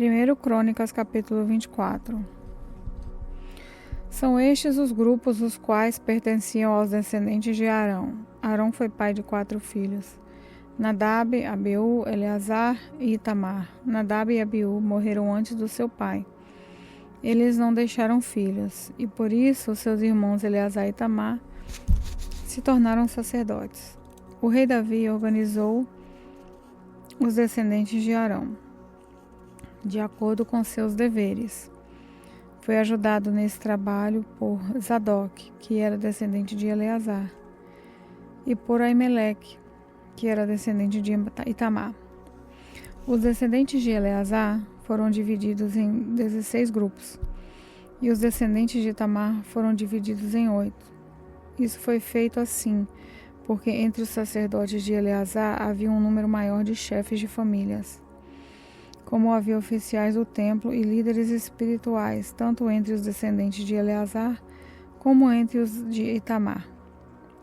1 Crônicas, capítulo 24. São estes os grupos os quais pertenciam aos descendentes de Arão. Arão foi pai de 4 filhos: Nadab, Abiú, Eleazar e Itamar. Nadab e Abiú morreram antes do seu pai. Eles não deixaram filhos, e por isso seus irmãos Eleazar e Itamar se tornaram sacerdotes. O rei Davi organizou os descendentes de Arão, de acordo com seus deveres. Foi ajudado nesse trabalho por Zadok, que era descendente de Eleazar, e por Aimeleque, que era descendente de Itamar. Os descendentes de Eleazar foram divididos em 16 grupos, e os descendentes de Itamar foram divididos em 8. Isso foi feito assim, porque entre os sacerdotes de Eleazar havia um número maior de chefes de famílias. Como havia oficiais do templo e líderes espirituais, tanto entre os descendentes de Eleazar como entre os de Itamar.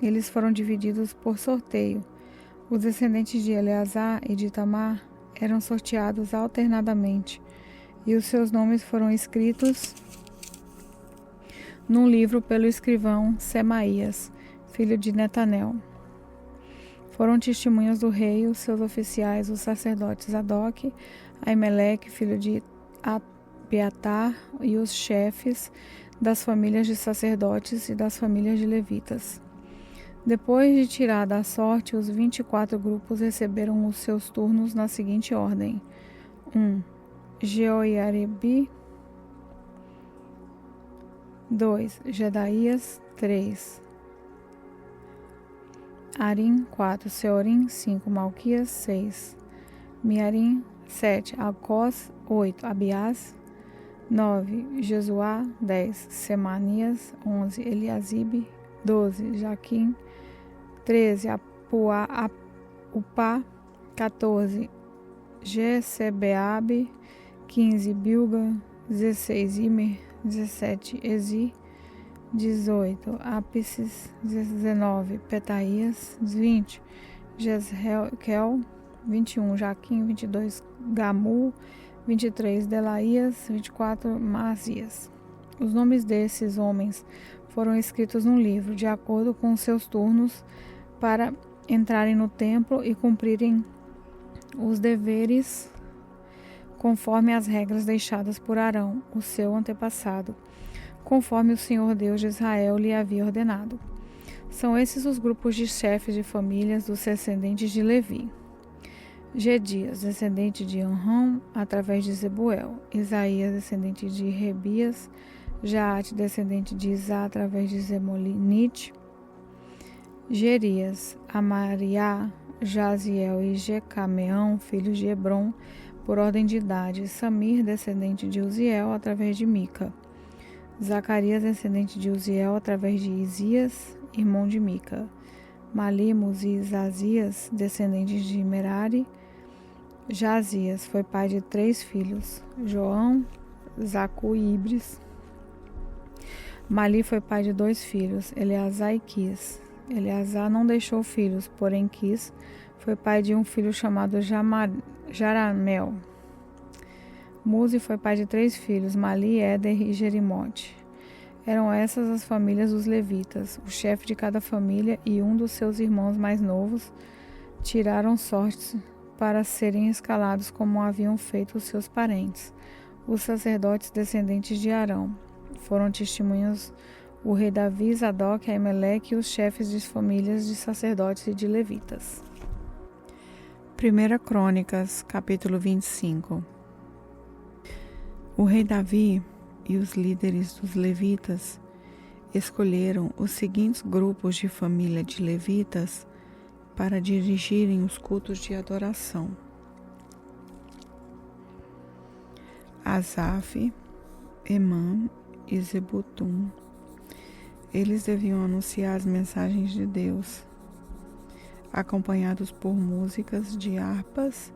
Eles foram divididos por sorteio. Os descendentes de Eleazar e de Itamar eram sorteados alternadamente, e os seus nomes foram escritos num livro pelo escrivão Semaías, filho de Netanel. Foram testemunhas do rei os seus oficiais, os sacerdotes Zadok, Aimeleque, filho de Abiatar, e os chefes das famílias de sacerdotes e das famílias de levitas. Depois de tirada a sorte, os 24 grupos receberam os seus turnos na seguinte ordem: 1. Jeoiaribe. 2. Jedaías. 3. Arim. 4. Seorim. 5. Malquias. 6. Miarim. 7. Alcós. 8. Abiás. 9. Jesuá. 10. Semanias. 11. Eliasibe. 12. Jaquim. 13. Upá. 14. Gesebeabe. 15. Bilga. 16. Imer. 17. Ezi. 18. Ápices. 19. Petaías. 20. Jezreel. 21. Jaquim. 22. Gamul. 23. Delaías. 24. Mazias. Os nomes desses homens foram escritos no livro, de acordo com seus turnos, para entrarem no templo e cumprirem os deveres conforme as regras deixadas por Arão, o seu antepassado, conforme o Senhor Deus de Israel lhe havia ordenado. São esses os grupos de chefes de famílias dos descendentes de Levi: Gedias, descendente de Anrão, através de Zebuel; Isaías, descendente de Rebias; Jaate, descendente de Isá, através de Zemolinite; Gerias, Amariá, Jaziel e Jecameão, filhos de Hebron, por ordem de idade; Samir, descendente de Uziel, através de Mica; Zacarias, descendente de Uziel, através de Isias, irmão de Mica; Malimos e Zazias, descendentes de Merari. Jazias foi pai de 3 filhos: João, Zacu e Ibris. Mali foi pai de 2 filhos, Eleazar e Quis. Eleazar não deixou filhos, porém Quis foi pai de um filho chamado Jaramel. Muzi foi pai de 3 filhos, Mali, Éder e Jerimote. Eram essas as famílias dos levitas. O chefe de cada família e um dos seus irmãos mais novos tiraram sorte para serem escalados como haviam feito os seus parentes, os sacerdotes descendentes de Arão. Foram testemunhas o rei Davi, Zadok, Aimeleque e os chefes de famílias de sacerdotes e de levitas. 1 Crônicas, capítulo 25. O rei Davi e os líderes dos levitas escolheram os seguintes grupos de família de levitas para dirigirem os cultos de adoração: Asaf, Emã e Zebutum. Eles deviam anunciar as mensagens de Deus, acompanhados por músicas de harpas,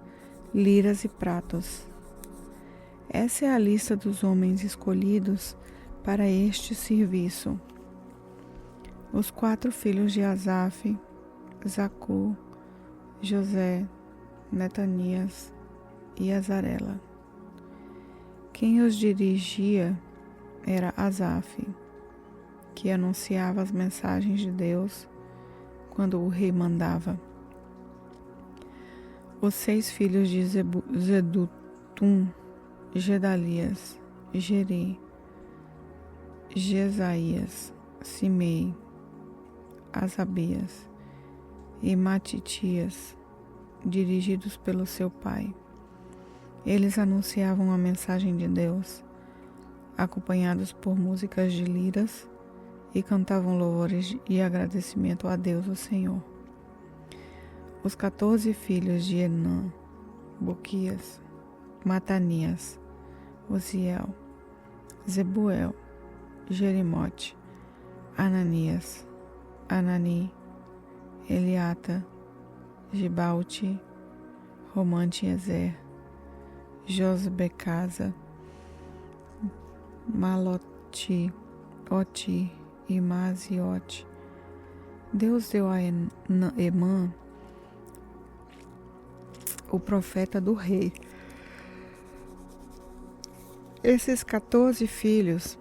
liras e pratos. Essa é a lista dos homens escolhidos para este serviço: os 4 filhos de Asaf, Zacu, José, Netanias e Azarela. Quem os dirigia era Asaf, que anunciava as mensagens de Deus quando o rei mandava. Os 6 filhos de Zedutum, Gedalias, Geri, Jesaías, Simei, Asabias e Matitias, dirigidos pelo seu pai. Eles anunciavam a mensagem de Deus, acompanhados por músicas de liras, e cantavam louvores e agradecimento a Deus, o Senhor. Os 14 filhos de Enã, Boquias, Matanias, Uziel, Zebuel, Jerimote, Ananias, Anani, Eliata, Gibalte, Romante-Ezer, Josbecasa, Maloti, Oti e Maziote. Deus deu a Emã, o profeta do rei. Esses 14 filhos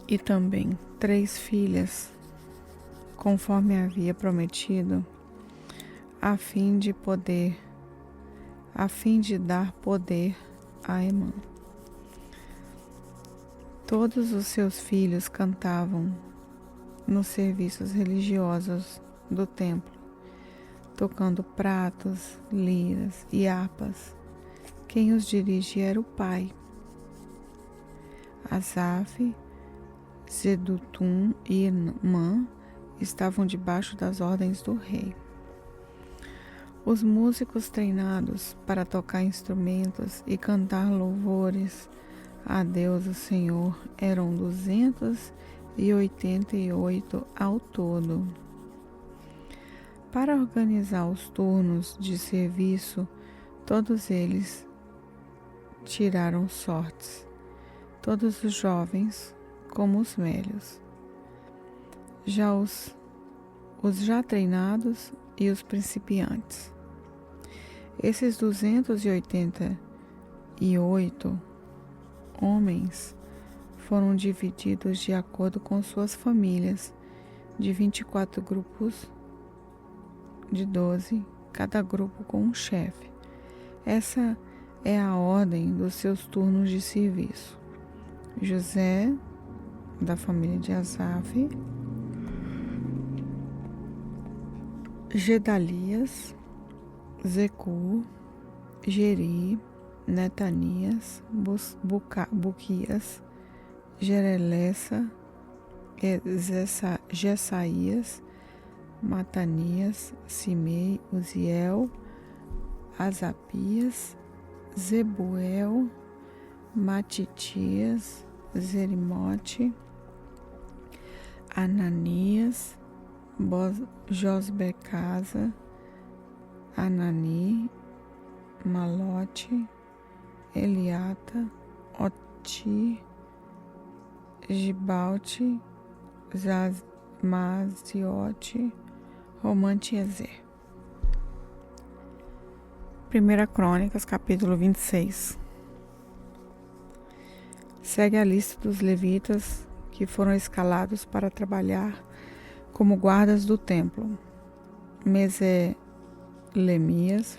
e também 3 filhas, conforme havia prometido, a fim de dar poder a Emã. Todos os seus filhos cantavam nos serviços religiosos do templo, tocando pratos, liras e harpas. Quem os dirigia era o pai. Asaf, Zedutum e Emã estavam debaixo das ordens do rei. Os músicos treinados para tocar instrumentos e cantar louvores a Deus o Senhor eram 288 ao todo. Para organizar os turnos de serviço, todos eles tiraram sortes, todos os jovens como os velhos, os já treinados e os principiantes. Esses 288 homens foram divididos de acordo com suas famílias, de 24 grupos de 12, cada grupo com um chefe. Essa é a ordem dos seus turnos de serviço. José, da família de Asaf, Gedalias, Zecur, Geri, Netanias, Buquias, Jerelessa, Jesaías, Matanias, Simei, Uziel, Asabias, Zebuel, Matitias, Jerimote, Ananias, Josbecasa, Anani, Malote, Eliata, Oti, Gibalte, Maziote, Romante-Ezer. 1 Crônicas, capítulo 26. Segue a lista dos levitas que foram escalados para trabalhar como guardas do templo. Meselemias,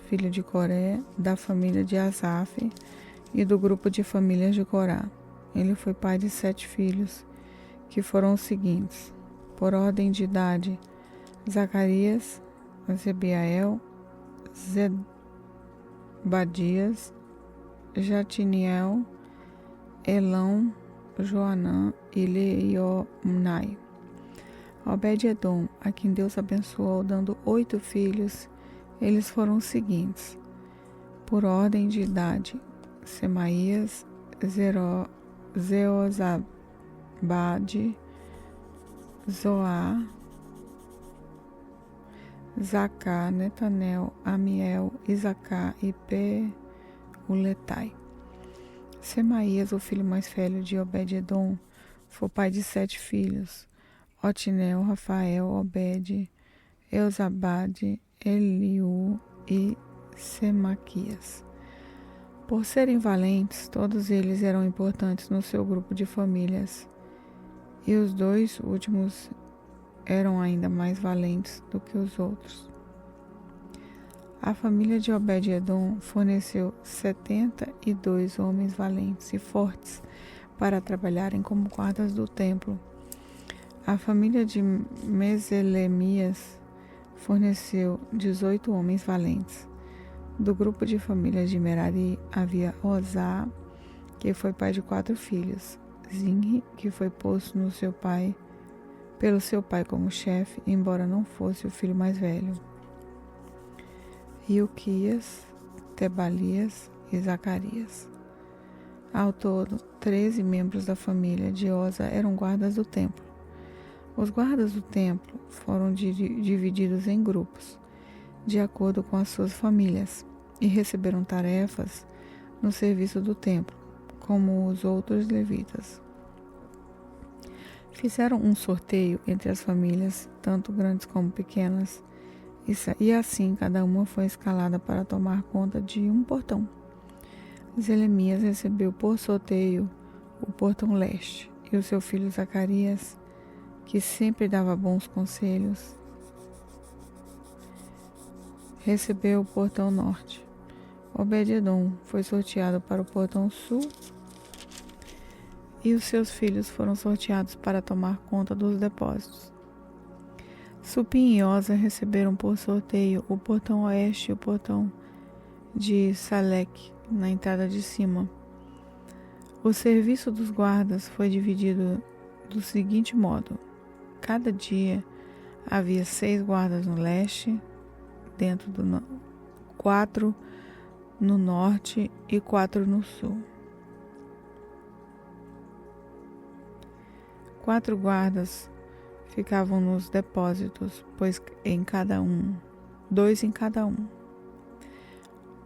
filho de Coré, da família de Asaf e do grupo de famílias de Corá. Ele foi pai de 7 filhos, que foram os seguintes, por ordem de idade: Zacarias, Zebiael, Zebadias, Jatiniel, Elão, Joanã e Leionai. Obed-edom, a quem Deus abençoou, dando 8 filhos, eles foram os seguintes, por ordem de idade: Semaías, Zeozabade, Zoar, Zacá, Netanel, Amiel, Isacar e Peuletai. Semaías, o filho mais velho de Obed-edom, foi pai de 7 filhos: Otinel, Rafael, Obed, Eusabade, Eliú e Semaquias. Por serem valentes, todos eles eram importantes no seu grupo de famílias, e os 2 últimos eram ainda mais valentes do que os outros. A família de Obed-Edom forneceu 72 homens valentes e fortes para trabalharem como guardas do templo. A família de Meselemias forneceu 18 homens valentes. Do grupo de famílias de Merari havia Osá, que foi pai de 4 filhos, Zinri, que foi posto pelo seu pai como chefe, embora não fosse o filho mais velho, Ilquias, Tebalias e Zacarias. Ao todo, 13 membros da família de Oza eram guardas do templo. Os guardas do templo foram divididos em grupos, de acordo com as suas famílias, e receberam tarefas no serviço do templo, como os outros levitas. Fizeram um sorteio entre as famílias, tanto grandes como pequenas, e assim cada uma foi escalada para tomar conta de um portão. Zelemias recebeu por sorteio o portão leste, e o seu filho Zacarias, que sempre dava bons conselhos, recebeu o portão norte. Obed-Edom foi sorteado para o portão sul, e os seus filhos foram sorteados para tomar conta dos depósitos. Supim e Oza receberam por sorteio o portão oeste e o portão de Salek, na entrada de cima. O serviço dos guardas foi dividido do seguinte modo: cada dia havia 6 guardas no leste, 4 no norte e 4 no sul. 4 guardas ficavam nos depósitos, pois 2 em cada um.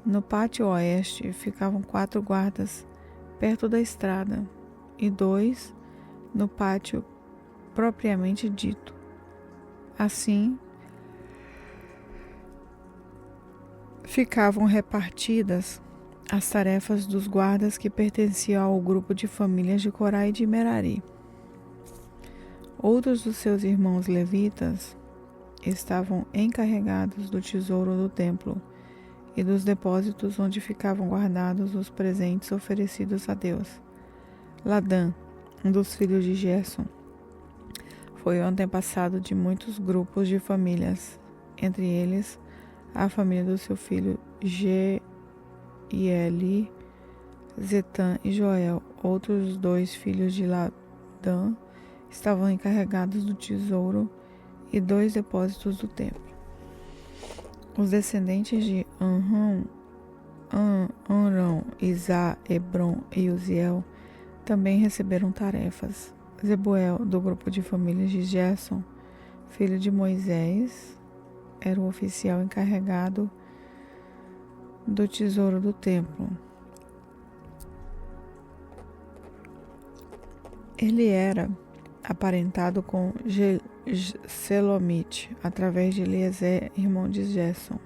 No pátio oeste ficavam 4 guardas perto da estrada e 2 no pátio propriamente dito. Assim, ficavam repartidas as tarefas dos guardas que pertenciam ao grupo de famílias de Corá e de Merari. Outros dos seus irmãos levitas estavam encarregados do tesouro do templo e dos depósitos onde ficavam guardados os presentes oferecidos a Deus. Ladã, um dos filhos de Gerson, foi o antepassado de muitos grupos de famílias, entre eles a família do seu filho Jeieli, Zetã e Joel. Outros 2 filhos de Ladã estavam encarregados do tesouro e 2 depósitos do templo. Os descendentes de Amram, Izá, Hebron e Uziel também receberam tarefas. Zebuel, do grupo de famílias de Gerson, filho de Moisés, era o oficial encarregado do tesouro do templo. Ele era aparentado com Selomite, através de Eliezer, irmão de Gerson.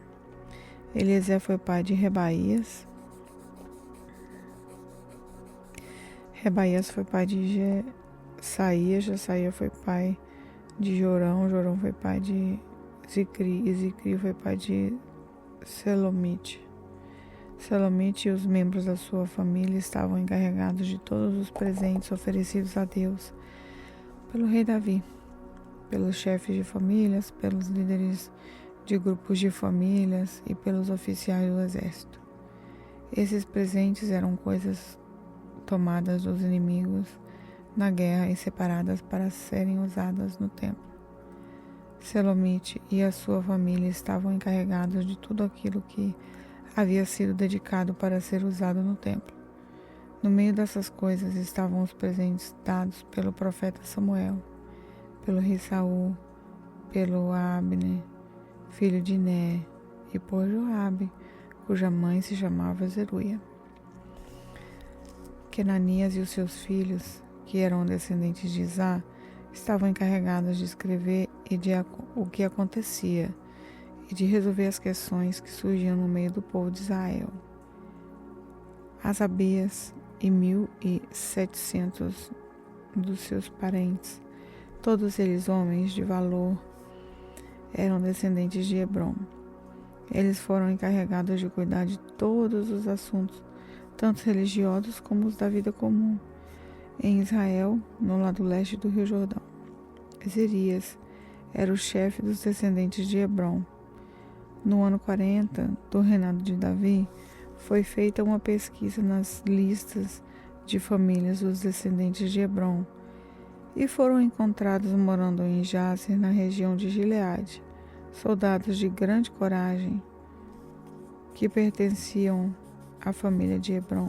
Eliezer foi pai de Rebaías. Rebaías foi pai de Saías. Saías foi pai de Jorão. Jorão foi pai de Zicri. E Zicri foi pai de Selomite. Selomite e os membros da sua família estavam encarregados de todos os presentes oferecidos a Deus pelo rei Davi, pelos chefes de famílias, pelos líderes de grupos de famílias e pelos oficiais do exército. Esses presentes eram coisas tomadas dos inimigos na guerra e separadas para serem usadas no templo. Selomite e a sua família estavam encarregados de tudo aquilo que havia sido dedicado para ser usado no templo. No meio dessas coisas estavam os presentes dados pelo profeta Samuel, pelo rei Saul, pelo Abner, filho de Né, e por Joabe, cuja mãe se chamava Zeruia. Kenanias e os seus filhos, que eram descendentes de Izá, estavam encarregados de escrever o que acontecia e de resolver as questões que surgiam no meio do povo de Israel. Asabias e 1.700 dos seus parentes, todos eles homens de valor, eram descendentes de Hebrom. Eles foram encarregados de cuidar de todos os assuntos, tanto religiosos como os da vida comum, em Israel, no lado leste do Rio Jordão. Zerias era o chefe dos descendentes de Hebrom. No ano 40 do reinado de Davi, foi feita uma pesquisa nas listas de famílias dos descendentes de Hebrom, e foram encontrados morando em Jazer, na região de Gileade, soldados de grande coragem que pertenciam à família de Hebrom.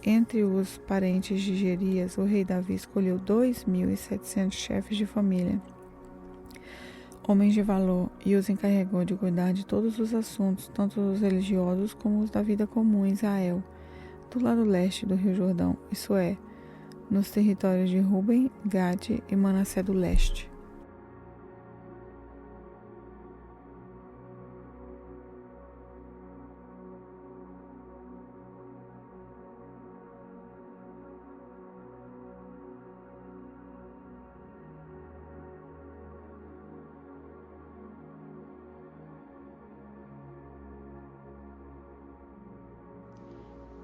Entre os parentes de Jerias, o rei Davi escolheu 2.700 chefes de família, homens de valor, e os encarregou de cuidar de todos os assuntos, tanto os religiosos como os da vida comum em Israel, do lado leste do Rio Jordão, isso é, nos territórios de Ruben, Gade e Manassés do leste.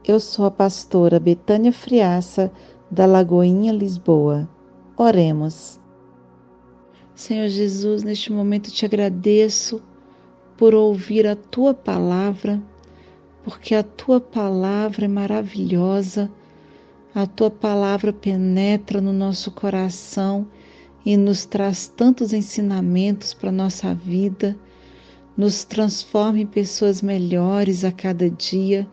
Eu sou a pastora Betânia Friaça, da Lagoinha, Lisboa. Oremos. Senhor Jesus, neste momento te agradeço por ouvir a Tua palavra, porque a Tua palavra é maravilhosa, a Tua palavra penetra no nosso coração e nos traz tantos ensinamentos para a nossa vida, nos transforma em pessoas melhores a cada dia.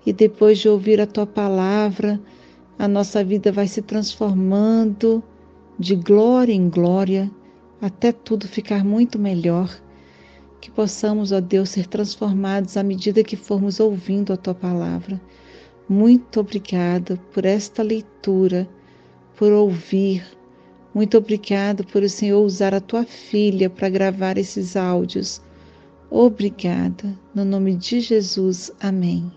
E depois de ouvir a Tua palavra, a nossa vida vai se transformando de glória em glória, até tudo ficar muito melhor. Que possamos, ó Deus, ser transformados à medida que formos ouvindo a Tua palavra. Muito obrigada por esta leitura, por ouvir. Muito obrigada por o Senhor usar a Tua filha para gravar esses áudios. Obrigada. No nome de Jesus. Amém.